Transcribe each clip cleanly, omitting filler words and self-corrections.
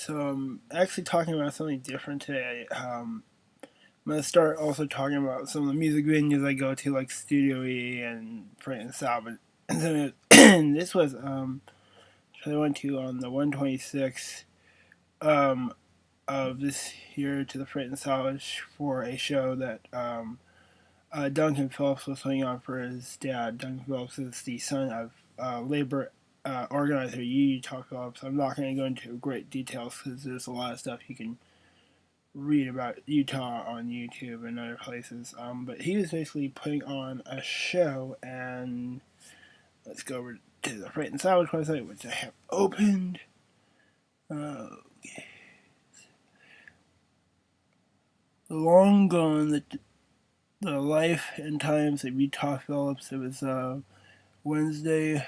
So I'm actually talking about something different today. I'm gonna start also talking about some of the music venues I go to, like Studio E and Print and Salvage. And then this was I went to on the 126th of this year to the Print and Salvage for a show that Duncan Phillips was putting on for his dad. Duncan Phillips is the son of labor organizer Utah Phillips. I'm not going to go into great details because there's a lot of stuff you can read about Utah on YouTube and other places. But he was basically putting on a show, and let's go over to the Freight and Salvage website, which I have opened. Long gone, the life and times of Utah Phillips. It was Wednesday,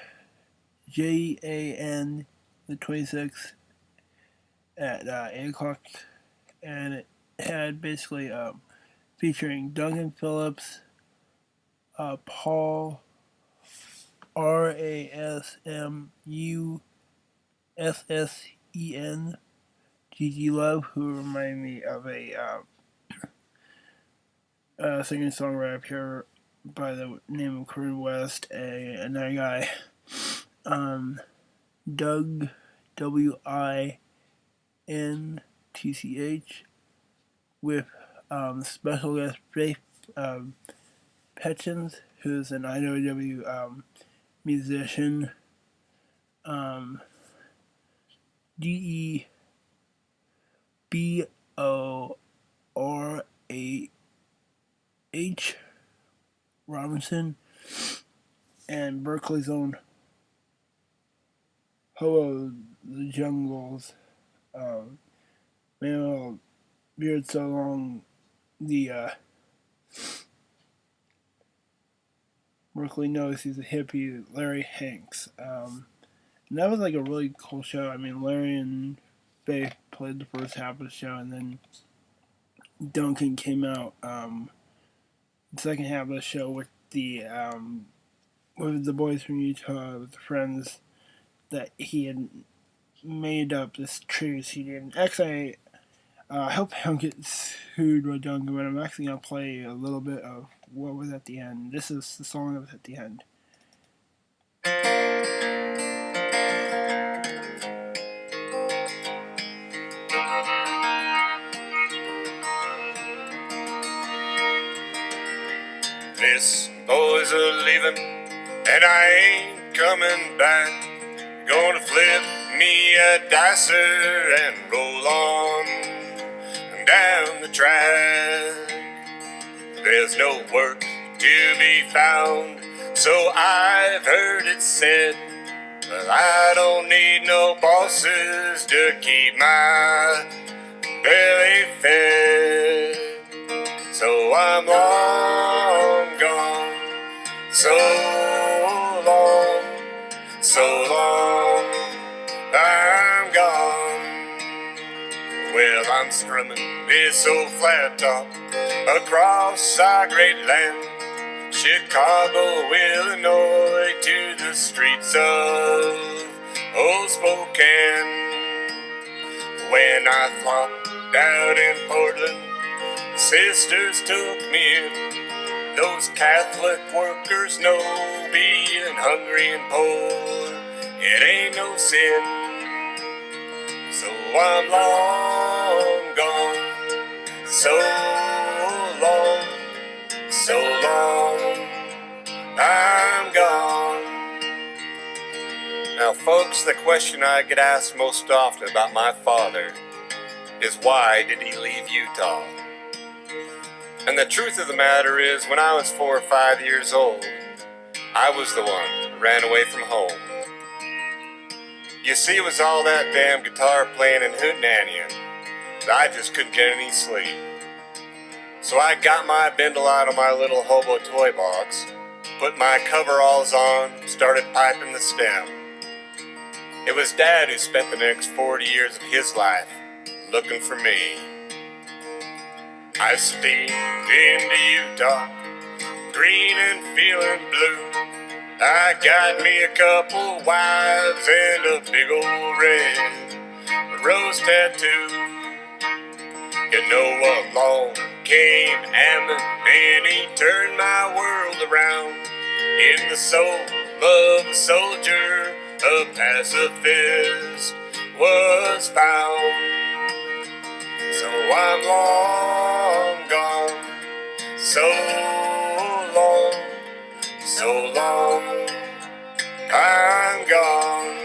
Jan the 26th at 8 o'clock, and it had basically featuring Duncan Phillips, Paul Rasmussen, Gigi Love, who reminded me of a singer-songwriter up here by the name of Corinne West, another guy, Doug, Wintch, with special guest Faith Petric, who's an IOW musician, Deborah Robinson, and Berkeley's own hobo, the jungles, man, beard so long, the Berkeley knows he's a hippie, Larry Hanks. And that was like a really cool show. I mean, Larry and Faith played the first half of the show, and then Duncan came out the second half of the show with the boys from Utah, with the friends that he had made up this trio CD. And actually, I hope I don't get sued by Duncan, but I'm actually going to play a little bit of what was at the end. This is the song that was at the end. This boy's a-leaving, and I ain't coming back. Gonna flip me a dicer and roll on down the track. There's no work to be found, so I've heard it said, but I don't need no bosses to keep my belly fed. So I'm long gone, so long, I'm gone. Well, I'm strumming this old flat top across our great land, Chicago, Illinois, to the streets of old Spokane. When I flopped out in Portland, sisters took me in. Those Catholic workers know being hungry and poor, it ain't no sin. So I'm long gone, so long, I'm gone. Now folks, the question I get asked most often about my father is, why did he leave Utah? And the truth of the matter is, when I was 4 or 5 years old, I was the one who ran away from home. You see, it was all that damn guitar playing and hootenannying that I just couldn't get any sleep. So I got my bindle out of my little hobo toy box, put my coveralls on, started piping the stem. It was Dad who spent the next 40 years of his life looking for me. I steamed into Utah, green and feeling blue. I got me a couple wives and a big old red rose tattoo. You know, along came Ammon, and he turned my world around. In the soul of a soldier, a pacifist was found. So I'm long gone, so long, I'm gone.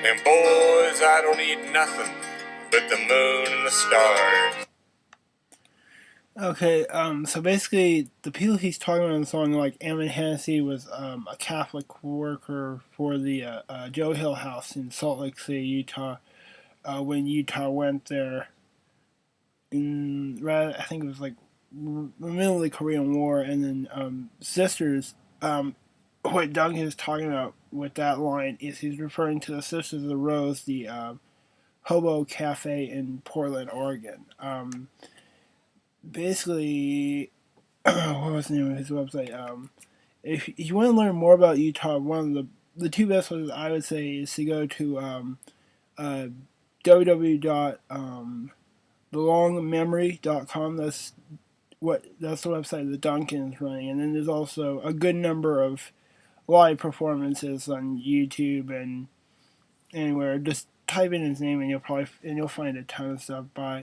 And boys, I don't need nothing but the moon and the stars. Okay, so basically, the people he's talking about in the song, like Ammon Hennessy, was a Catholic worker for the Joe Hill House in Salt Lake City, Utah. When Utah went there, I think it was like the middle of the Korean War, and then Sisters. What Duncan is talking about with that line is he's referring to the Sisters of the Rose, the hobo cafe in Portland, Oregon. Basically, what was the name of his website? If you want to learn more about Utah, one of the two best places I would say is to go to www.thelongmemory.com. That's the website that Duncan is running, and then there's also a good number of live performances on YouTube and anywhere. Just type in his name and you'll find a ton of stuff by